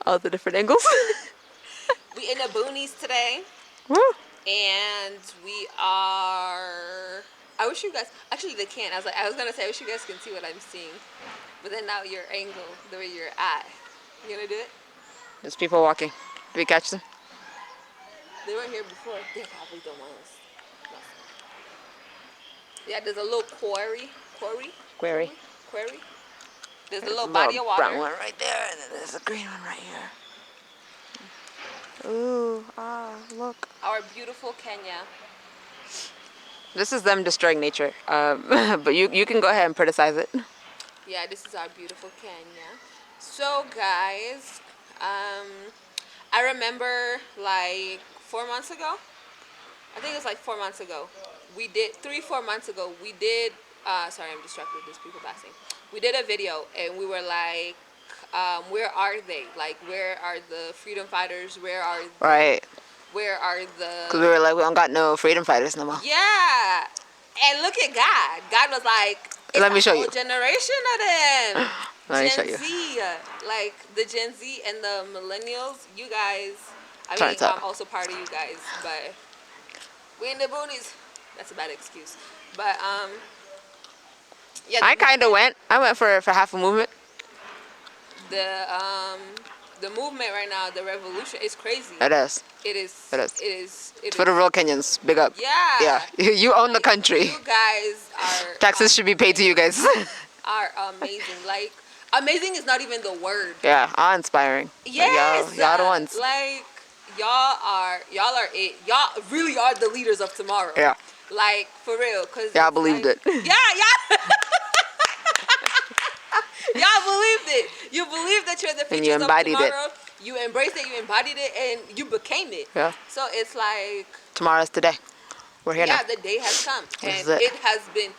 all the different angles. We in the boonies today, Woo. and we are. I wish you guys actually they can't. I was gonna say I wish you guys can see what I'm seeing, but then now your angle, the way you're at, you gonna do it? There's people walking. Did we catch them? They weren't here before. They probably don't want us. No. Yeah, there's a little Query. quarry. There's a There's a little body little of water. brown one right there, and then there's a green one right here. Ooh, look. Our beautiful Kenya. This is them destroying nature. But you can go ahead and criticize it. Yeah, this is our beautiful Kenya. So guys, I remember like 4 months ago. I think it was like 4 months ago. We did 3-4 months ago. We did. Sorry, I'm distracted. There's people passing. We did a video and we were like, where are they? Like, where are the freedom fighters? Right. Where are Because we the? were like, we don't got no freedom fighters no more. Yeah. And look at God. God was like, it's Let me show a whole you. generation of them. Let me show Gen you. Z, like the Gen Z and the millennials. You guys. I Turn mean, it up. I'm also part of you guys, but we in the boonies. That's a bad excuse. But yeah. I kind of went. I went for half a movement. The movement right now, the revolution is crazy. It is. It is. It is. It is. It For the is. real Kenyans, big up. Yeah. Yeah. You own the country. You guys are. Taxes should be paid to you guys. Are amazing. Like, amazing is not even the word. Yeah, awe-inspiring. Yes. Like, y'all the ones. Like, y'all are it. Y'all really are the leaders of tomorrow. Yeah. Like, for real. Cause Y'all it's believed like, it. Yeah. Y'all believed it. You believed that you're the And you futures of embodied it. tomorrow. You embraced it. You embodied it, and you became it. Yeah. So it's like, Tomorrow's today. We're here now. yeah, the day has come, This and is it. it has been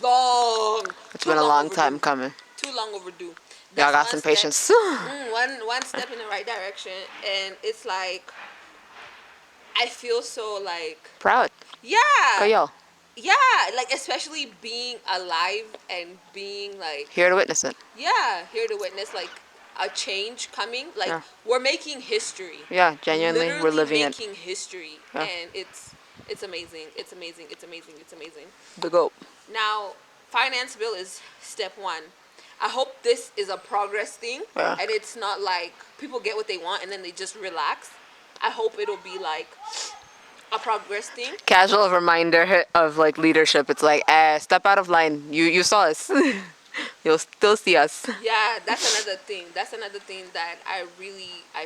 long. It's been a long time overdue. coming. Too long overdue. Y'all That's got one some step- patience. one step in the right direction, and it's like I feel so like Proud. yeah, Go y'all. yeah, like especially being alive and being like Here to witness it. yeah, here to witness like a change coming. Like Yeah. we're making history. Yeah, genuinely, Literally we're living it. making history, Yeah. and it's amazing. It's amazing. It's amazing. It's amazing. Big up. Now, finance bill is step one. I hope this is a progress thing, Yeah. and it's not like people get what they want and then they just relax. I hope it'll be like a progress thing. Casual reminder of like leadership. It's like, step out of line. You saw us. You'll still see us. Yeah, that's another thing. That's another thing that I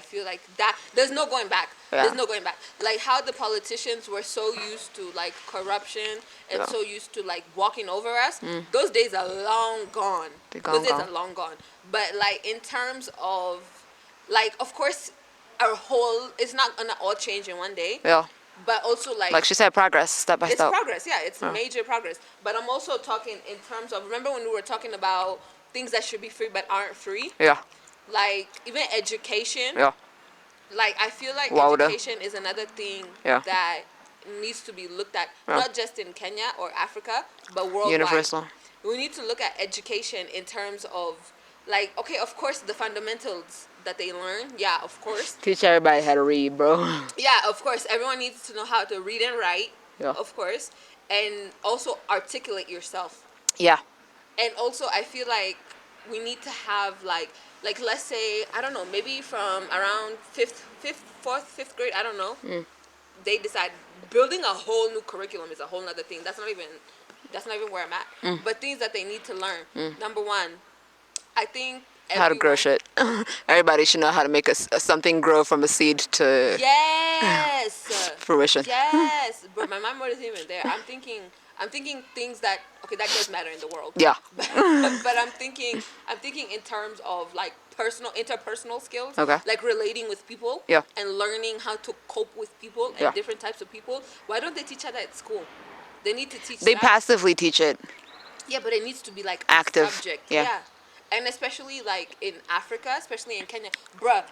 feel like that there's no going back. Yeah. There's no going back. Like how the politicians were so used to like corruption and Yeah. so used to like walking over us. Those days are long gone. They're Those days gone. are long gone. But like in terms of like of course our whole it's not gonna all change in one day. Yeah. But also Like she said, progress, step by it's step. progress, yeah. It's major progress. But I'm also talking in terms of remember when we were talking about things that should be free but aren't free? Yeah. Like even education. Yeah. Like I feel like Wowda. education is another thing Yeah. that needs to be looked at, Yeah. not just in Kenya or Africa, but worldwide. Universal. We need to look at education in terms of like okay, of course the fundamentals that they learn, yeah, of course. Teach everybody how to read, bro. Yeah, of course. Everyone needs to know how to read and write, Yeah. of course, and also articulate yourself. Yeah. And also, I feel like we need to have like let's say I don't know, maybe from around fifth grade, I don't know. They decide building a whole new curriculum is a whole nother thing. That's not even where I'm at. But things that they need to learn. Number one, I think How to grow everyone- shit. Everybody should know how to make something grow from a seed to Yes. fruition. Yes, but my mind wasn't even there. I'm thinking things that okay that does matter in the world. Yeah. But I'm thinking in terms of like interpersonal skills. Okay. Like relating with people. Yeah. And learning how to cope with people and Yeah. different types of people. Why don't they teach that at school? They need to teach. They that. passively teach it. Yeah, but it needs to be like Active, a subject. yeah. And especially like in Africa, especially in Kenya, bruh.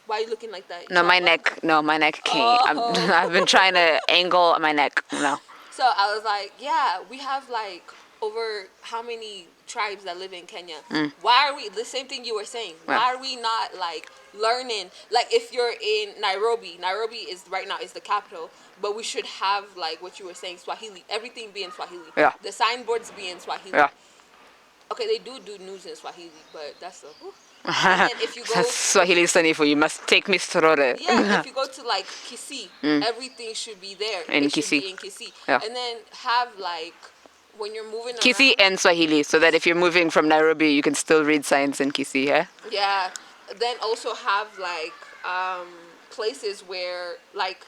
Why are you looking like that? No, my neck. No, my neck can't. Oh. I've been trying to angle my neck. No. So I was like, yeah, we have like over how many tribes that live in Kenya. Why are we the same thing you were saying? Yeah. Why are we not like learning? Like if you're in Nairobi, Nairobi is right now is the capital, but we should have like what you were saying, Swahili. Everything be in Swahili. Yeah. The signboards be in Swahili. Yeah. Okay, they do news in Swahili, but that's the. And then if you go, Swahili sunny for you must take me strore. yeah, if you go to like Kisii, everything should be there. In It should Kisii. be in Kisii. Yeah. And then have like when you're moving Kisii around. and Swahili, so that if you're moving from Nairobi, you can still read signs in Kisii, yeah? Yeah. Then also have like places where like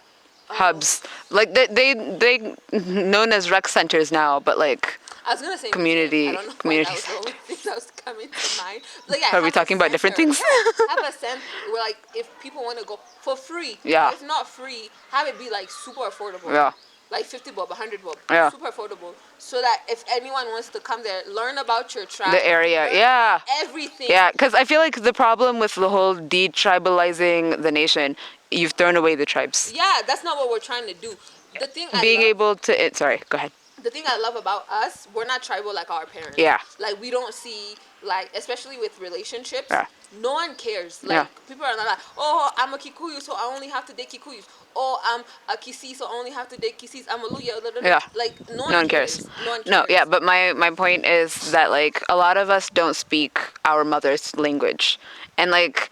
Hubs. Like they known as rec centers now, but like I was gonna say community- museum. I don't know why that was communities. the only thing that was coming to mind. But yeah, Are we have a talking about different center. things? Yeah, have a center where like if people want to go for free. Yeah. If not free, have it be like super affordable. Yeah. Like 50 bob, 100 bob. Yeah. Super affordable. So that if anyone wants to come there, learn about your tribe. The area, learn yeah. Everything. Yeah, because I feel like the problem with the whole detribalizing the nation, you've thrown away the tribes. Yeah, that's not what we're trying to do. The thing Being I love, able to, sorry, go ahead. the thing I love about us, we're not tribal like our parents. Yeah. Like we don't see like especially with relationships, Yeah. no one cares. Like Yeah. people are not like, oh, I'm a Kikuyu, so I only have to date Kikuyus. Oh, I'm a Kisii, so I only have to date Kisis. I'm a Luya. Blah, blah, blah. Yeah. Like no No one cares. No one cares. No, yeah, but my point is that like a lot of us don't speak our mother's language, and like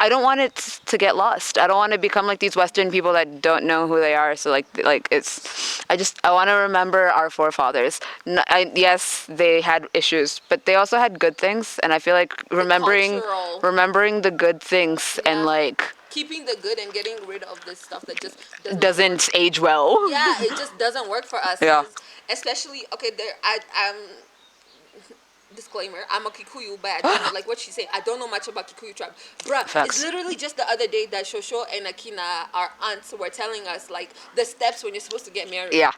I don't want it to get lost. I don't want to become like these Western people that don't know who they are. So like it's I want to remember our forefathers. Yes, they had issues, but they also had good things, and I feel like cultural. remembering the good things and Yeah. like Keeping the good and getting rid of this stuff that just doesn't age well. Yeah, it just doesn't work for us. Yeah. Especially okay, I'm disclaimer, I'm a Kikuyu, but I don't know, like what she's saying, I don't know much about Kikuyu tribe. Bruh, Facts. it's literally just the other day that Shosho and Akina, our aunts, were telling us like the steps when you're supposed to get married. Yeah.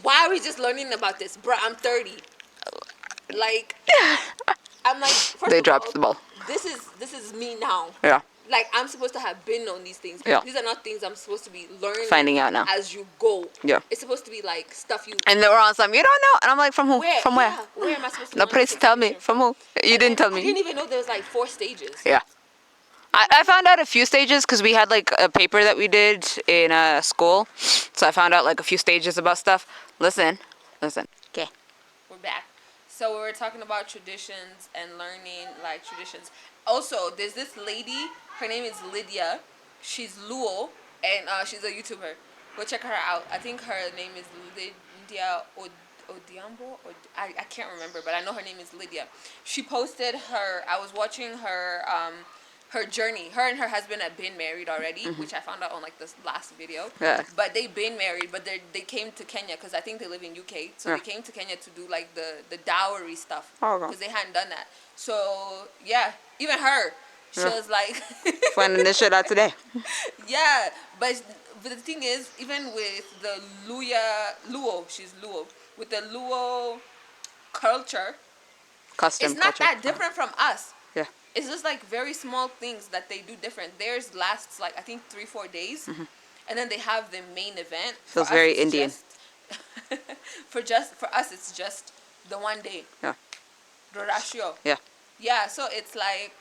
Why are we just learning about this? Bruh, I'm 30. Like, I'm like, first They of dropped all, the ball. This is me now. Yeah. Like I'm supposed to have been on these things. Yeah. These are not things I'm supposed to be learning. Finding out now. as you go. Yeah. It's supposed to be like stuff you. And they were on some, you don't know. And I'm like, from who? Where? From where? Yeah, where am I supposed to? No, learn please this tell me. information From who? You And didn't then tell I didn't me. even know there was like 4 stages. Yeah. I found out a few stages because we had like a paper that we did in school. So I found out like a few stages about stuff. Listen. Okay. We're back. So we were talking about traditions and learning like traditions. Also, there's this lady. Her name is Lydia. She's Luo, and she's a YouTuber. Go check her out. I think her name is Lydia Odiambo. Or I can't remember, but I know her name is Lydia. She posted her. I was watching her. Her journey. Her and her husband have been married already, which I found out on like this last video. Yeah. But they've been married, but they came to Kenya because I think they live in UK. So Yeah. they came to Kenya to do like the dowry stuff Oh, okay. because they hadn't done that. So yeah, even her, she Yeah. was like, Finding this shit out today. yeah. But the thing is, even with the Luo, she's Luo. With the Luo culture, Custom it's not culture. that different from us. Yeah. It's just like very small things that they do different. Theirs lasts like I think 3-4 days, and then they have the main event. For Feels us, very it's Indian. for us, it's just the one day. Yeah. Rorashio. Yeah. Yeah, so it's like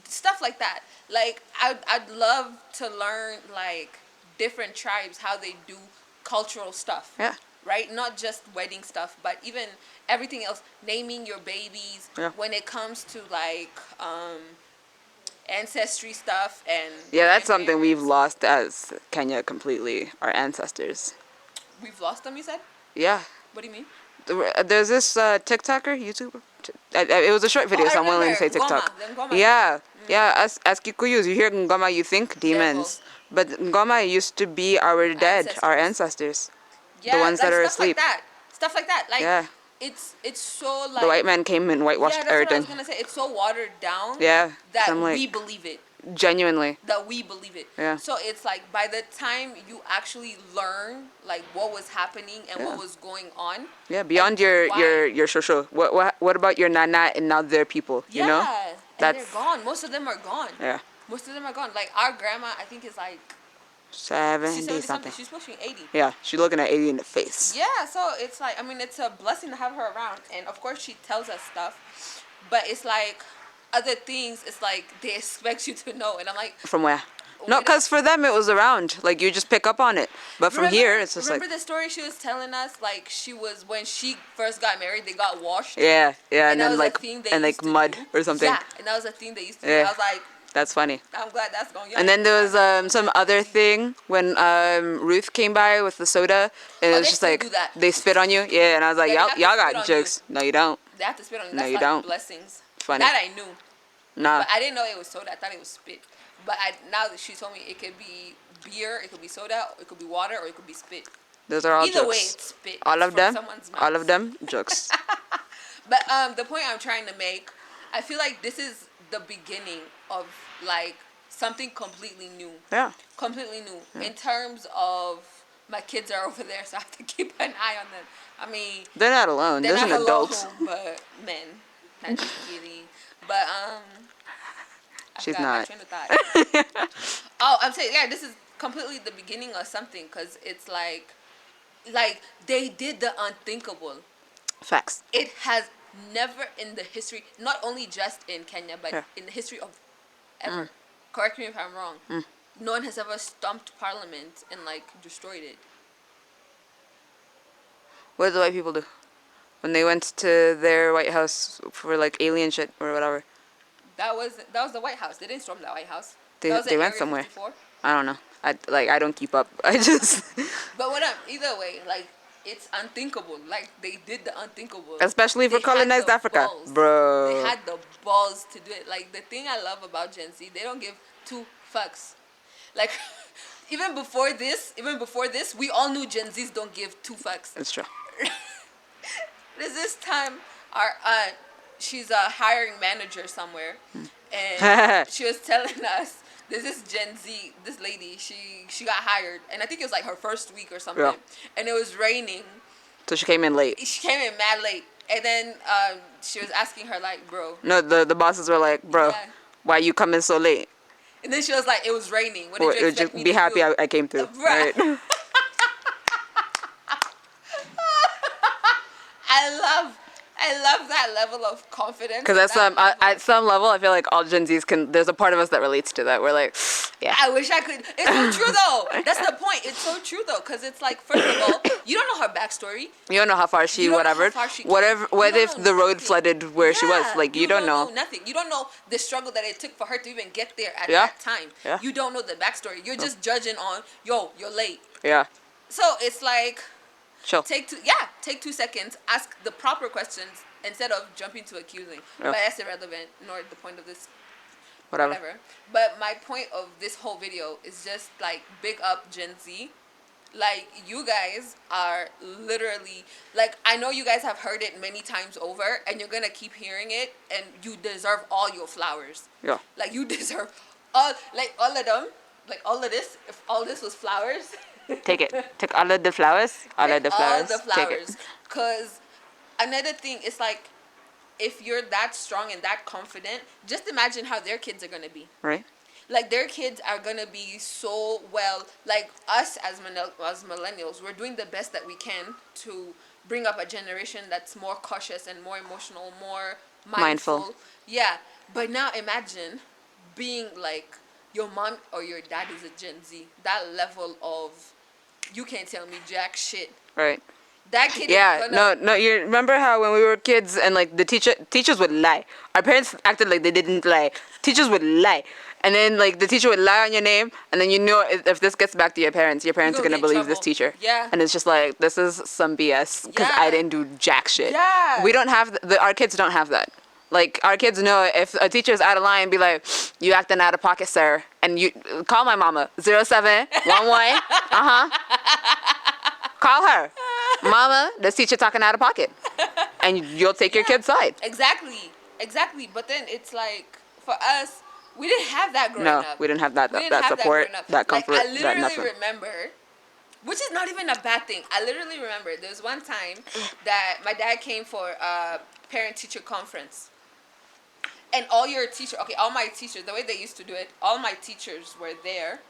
stuff like that. Like I'd love to learn like different tribes how they do cultural stuff. Yeah. Right? Not just wedding stuff, but even everything else. Naming your babies. Yeah. When it comes to like ancestry stuff and Yeah, that's different something we've favorites. lost as Kenya completely. Our ancestors. We've lost them, you said? Yeah. What do you mean? There's this TikToker, YouTuber. It was a short video, I so I'm willing to say remember. TikTok. Ngoma, the Ngoma. Yeah, yeah. As Kikuyus, you hear Ngoma, you think demons, but Ngoma used to be our dead, our ancestors. Yeah, ones like that are stuff asleep. Like that. Stuff like that. Like Yeah. it's so like The white man came and whitewashed yeah, that's everything. what I was gonna say. It's so watered down. Yeah, That so I'm like, we believe it. genuinely. That we believe it. Yeah. So it's like by the time you actually learn like what was happening and what Yeah. was going on. Yeah, beyond and why- your shosho. What about your nana and now their people? You yeah, know? and they're gone. Most of them are gone. Yeah. Most of them are gone. Like our grandma, I think is like She's 70 70 something. something. She's pushing 80. Yeah, she's looking at 80 in the face. Yeah, so it's like, I mean, it's a blessing to have her around. And of course, she tells us stuff. But it's like, other things, it's like, they expect you to know. And I'm like, From where? No, wait a- because for them it was around. Like, you just pick up on it. But from here, it's just remember like... the story she was telling us? Like, she was, when she first got married, they got washed. Yeah, yeah, And and that then was like... a thing they And used like to mud do. or something. Yeah, and that was a thing they used to do. Yeah. I was like, That's funny. I'm glad that's going. And then there was some other thing when Ruth came by with the soda, and it Oh, was they just still like do that. they spit on you. Yeah, and I was like, Yeah, they y'all, have to y'all spit got on you. jokes. No, you don't. They have to spit on you. No, That's you like don't. blessings. Funny. That I knew. Nah. But I didn't know it was soda. I thought it was spit. But now that she told me it could be beer, it could be soda, it could be water, or it could be spit. Those are all Either way, jokes. it's spit. All It's of from them. someone's All mouth. of them jokes. But the point I'm trying to make, I feel like this is the beginning of like something completely new. Yeah. Completely new. In terms of my kids are over there, so I have to keep an eye on them. I mean, They're not alone. they're There's not an adults. alone, but men. I'm just kidding. But I She's forgot my not. train of thought. Oh, I'm saying, yeah, this is completely the beginning of something, because it's like they did the unthinkable. Facts. It has never in the history, not only just in Kenya, but Yeah. in the history of ever. Correct me if I'm wrong. No one has ever stomped Parliament and like destroyed it. What did the white people do when they went to their White House for like alien shit or whatever? That was the White House. They didn't storm the White House. They That was they in went Area somewhere. 54. I don't know. I don't keep up. I just... But whatever. Either way, like it's unthinkable. Like they did the unthinkable. Especially for They had colonized the Africa, balls. bro. They had the balls to do it. Like the thing I love about Gen Z, they don't give two fucks. Like even before this, we all knew Gen Zs don't give two fucks. It's true. There's this time our aunt, she's a hiring manager somewhere, and she was telling us there's this Gen Z, this lady, she got hired, and I think it was like her first week or something, Yeah. and it was raining. So she came in late. She came in mad late, and then she was asking her like, bro. No, the bosses were like, bro, Yeah. why you coming so late? And then she was like, it was raining. What Well, did you expect me be to happy do? I came through. Right. Right. I love that level of confidence. Because at that level at of- some level, I feel like all Gen Zs can. There's a part of us that relates to that. We're like, yeah. I wish I could. It's so true though. That's the point. It's so true though, because it's like, first of all, you don't know her backstory. You don't know how far she You don't know whatever. how far she came. Whatever. You What don't if know the road nothing. flooded where she was? Yeah, Like you don't know. nothing. You don't know the struggle that it took for her to even get there at Yeah. that time. Yeah. You don't know the backstory. You're just judging on, yo, you're late. Yeah. So it's like, Chill. take 2 seconds, ask the proper questions instead of jumping to accusing. Yeah. But that's irrelevant, nor the point of this. Whatever. But my point of this whole video is just like big up Gen Z. Like you guys are literally like, I know you guys have heard it many times over, and you're gonna keep hearing it, and you deserve all your flowers. Yeah. Like you deserve all of them, like all of this. If all this was flowers. Take it. Take all of the flowers. All of the flowers. All the Take flowers. it. Because another thing is like, if you're that strong and that confident, just imagine how their kids are going to be. Right. Like, their kids are going to be so well. Like, us as millennials, we're doing the best that we can to bring up a generation that's more cautious and more emotional, more mindful. Yeah. But now imagine being like, your mom or your dad is a Gen Z. That level of, you can't tell me jack shit. Right. That kid Yeah, is gonna... no. You remember how when we were kids and like the teachers would lie. Our parents acted like they didn't lie. Teachers would lie, and then like the teacher would lie on your name, and then you know if this gets back to your parents are gonna gonna get in believe this trouble. teacher. Yeah. And it's just like, this is some BS because Yeah. I didn't do jack shit. Yeah. We don't have our kids don't have that. Like, our kids know if a teacher's out of line, be like, you acting out of pocket, sir. And you call my mama, 0711. Call her. Mama, this teacher talking out of pocket. And you'll take your kid's side. Exactly. But then it's like, for us, we didn't have that growing No, up. we didn't have that We didn't that have support, growing up. that comfort, like, I that literally nothing. remember, which is not even a bad thing. I literally remember there was one time that my dad came for a parent-teacher conference. And all my teachers, the way they used to do it, all my teachers were there.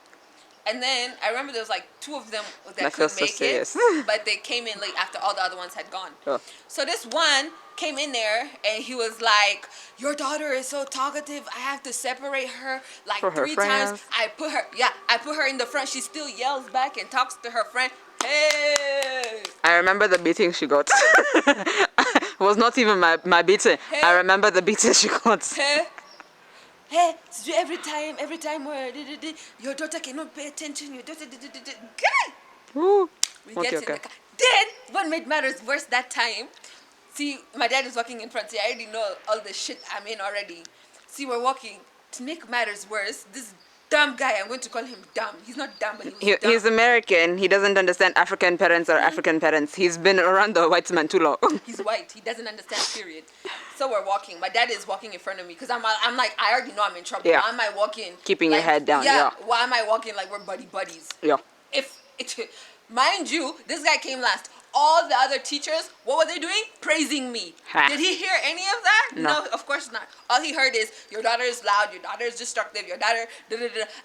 And then I remember there was like two of them that That feels couldn't so make it, serious. but they came in late after all the other ones had gone. Oh. So this one came in there and he was like, "Your daughter is so talkative. I have to separate her like For her 3 times. friends. I put her in the front. She still yells back and talks to her friend. Hey, I remember the beating she got. It was not even my beating. Hey. I remember the beating she got. hey." Hey, so every time your daughter cannot pay attention, your daughter, God! Woo. We Okay, get in okay. the car. Then, what made matters worse that time, see, my dad is walking in front. See, I already know all the shit I'm in already. See, we're walking. To make matters worse, this dumb guy, I'm going to call him dumb. He's not dumb, but he was dumb. He's American. He doesn't understand African parents or African parents. He's been around the white man too long. He's white. He doesn't understand, period. So we're walking. My dad is walking in front of me because I'm like, I already know I'm in trouble. Yeah. Why am I walking? Keeping like, your head down, yeah. Why am I walking like we're buddies? Yeah. If it, mind you, this guy came last. All the other teachers, what were they doing? Praising me. Ha. Did he hear any of that? No. Of course not. All he heard is, your daughter is loud, your daughter is destructive, your daughter,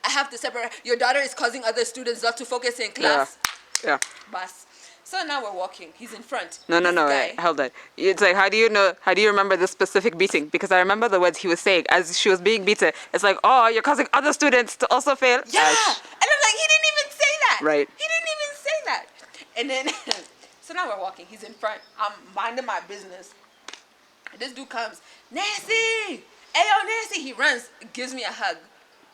I have to separate, your daughter is causing other students not to focus in class. Yeah. Bus. So now we're walking. He's in front. No, This guy- wait, hold on. It's like, how do you remember this specific beating? Because I remember the words he was saying as she was being beaten. It's like, oh, you're causing other students to also fail. Yeah. Ash. And I'm like, he didn't even say that. Right. He didn't even say that. And then, so now we're walking. He's in front. I'm minding my business. And this dude comes, Nancy! Hey, yo, Nancy! He runs, gives me a hug.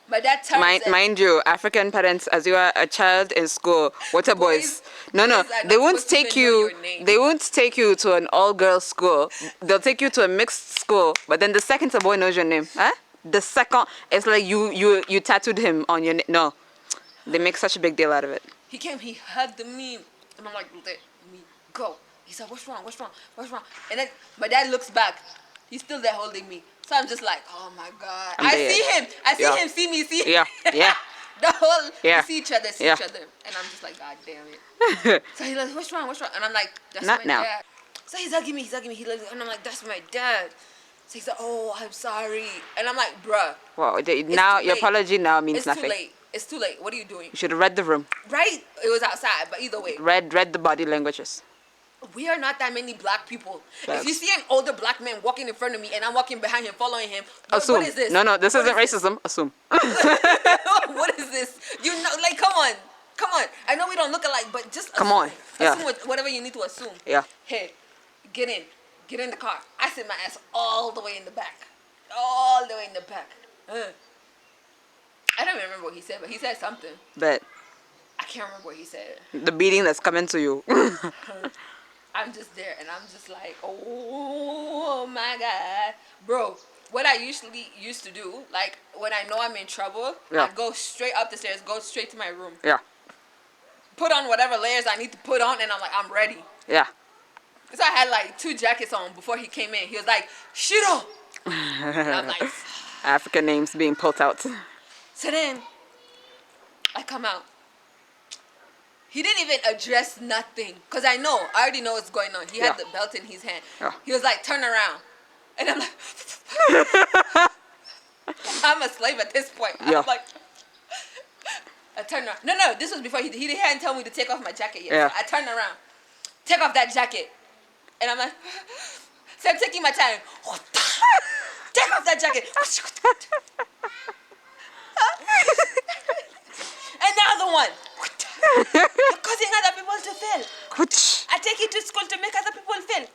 My dad turns and- Mind you, African parents, as you are a child in school, water boys. No, boys are they not won't supposed to take even know you. your name. They won't take you to an all-girls school. They'll take you to a mixed school. But then the second a boy knows your name, huh? The second, it's like you tattooed him on your name. No, they make such a big deal out of it. He came, he hugged me, and I'm like, let me go. He said, what's wrong? And then my dad looks back. He's still there holding me. So I'm just like, oh my God. I'm dead. I see Yeah. him, see me, see Yeah, yeah. The whole, Yeah. we see each other. And I'm just like, God damn it. So he's like, what's wrong? And I'm like, that's Not my now. dad. So he's hugging me. And I'm like, that's my dad. So he's like, oh, I'm sorry. And I'm like, bruh. Wow, now too your late. apology now means It's nothing. too late. It's too late. What are you doing? You should have read the room. Right? It was outside, but either way. Read the body languages. We are not that many black people. Facts. If you see an older black man walking in front of me and I'm walking behind him, following him, Assume. what is this? No, this What isn't is this? racism. Assume. What is this? You know, like, come on. I know we don't look alike, but just Come assume. on. Yeah. Assume whatever you need to assume. Yeah. Hey, get in the car. I sit my ass all the way in the back. All the way in the back. I don't even remember what he said, but he said something. But I can't remember what he said. the beating that's coming to you. I'm just there and I'm just like, oh my God. Bro, what I usually used to do, like when I know I'm in trouble, Yeah. I go straight up the stairs, go straight to my room, Yeah. put on whatever layers I need to put on, and I'm like, I'm ready. Yeah. So I had like 2 jackets on before he came in. He was like, Shiro! And I'm like, African names being pulled out. so then I come out. He didn't even address nothing. Because I already know what's going on. He had Yeah. the belt in his hand. Yeah. He was like, turn around. And I'm like, I'm a slave at this point. Yeah. I'm like, I turned around. No, this was before he hadn't told me to take off my jacket yet. Yeah. So I turned around. Take off that jacket. And I'm like, so I'm taking my time. Take off that jacket. Another one. You're causing other people to fail. I take you to school to make other people fail.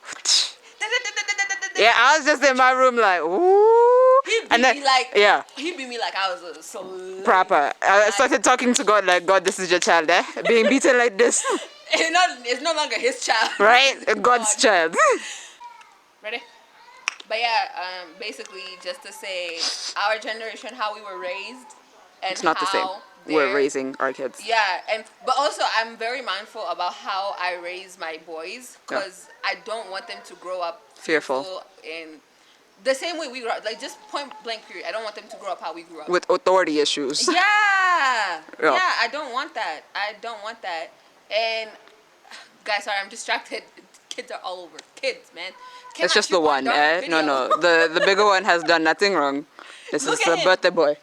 Yeah, I was just in my room like, ooh. He beat me like, yeah, he beat me like I was a slave. proper. I started talking to God like, God, this is your child, eh? Being beaten like this, It's no longer his child. right? God's child. Ready? But yeah, basically just to say our generation, how we were raised, and It's not the same. how We're they're- raising our kids. Yeah, but also I'm very mindful about how I raise my boys because I don't want them to grow up Fearful. in the same way we grew up. Like just point blank period. I don't want them to grow up how we grew up. With authority issues. Yeah. Yeah. Yeah, I don't want that. And guys, sorry, I'm distracted. Kids are all over. Kids, man. It's just the one, eh? No. The bigger one has done nothing wrong. This Look is at a him. birthday boy.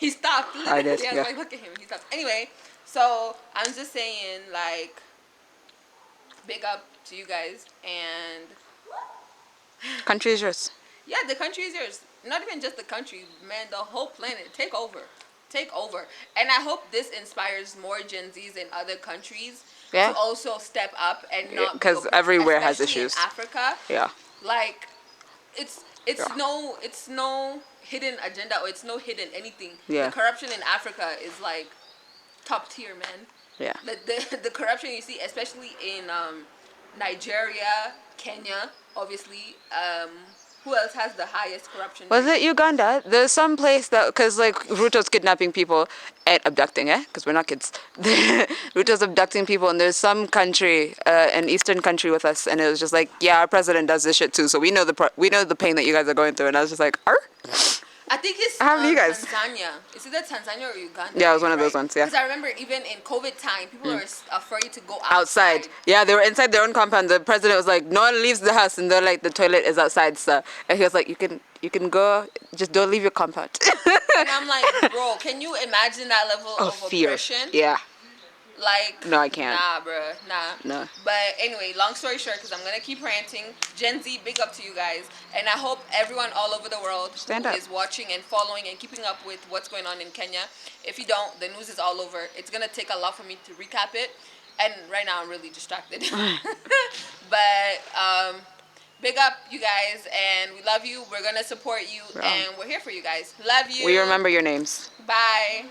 He stopped. I did, Literally, I was yeah. like, look at him. He stopped. Anyway, so I'm just saying, like, big up to you guys, and Country is yours. yeah, the country is yours. Not even just the country, man. The whole planet. Take over. Take over. And I hope this inspires more Gen Zs in other countries to Yeah. also step up and not be Because oppressed, everywhere has especially in issues. Africa. Yeah. Like, it's Yeah. it's no hidden agenda or it's no hidden anything. The Yeah. corruption in Africa is like top tier, man. Yeah. The corruption you see, especially in Nigeria, Kenya, obviously. Who else has the highest corruption Was rate? it Uganda? There's some place that, because like Ruto's kidnapping people and abducting, because we're not kids. Ruto's abducting people, and there's some country, an eastern country with us, and it was just like, yeah, our president does this shit too, so we know we know the pain that you guys are going through, and I was just like, I think it's how many you guys? Tanzania. Is it Tanzania or Uganda? Yeah, it was You're one of those right. ones, yeah. Because I remember even in COVID time, people were afraid to go Outside. Yeah, they were inside their own compound. The president was like, no one leaves the house, and they're like, the toilet is outside, sir. And he was like, you can go, just don't leave your compound. And I'm like, bro, can you imagine that level Oh, of fear. oppression? Yeah. Like, No, I can't. nah, bruh, nah. No. But anyway, long story short, because I'm gonna keep ranting. Gen Z, big up to you guys, and I hope everyone all over the world Stand who up. is watching and following and keeping up with what's going on in Kenya. If you don't, the news is all over. It's gonna take a lot for me to recap it, and right now I'm really distracted. But big up you guys, and we love you. We're gonna support you, Yeah. and we're here for you guys. Love you. We remember your names. Bye.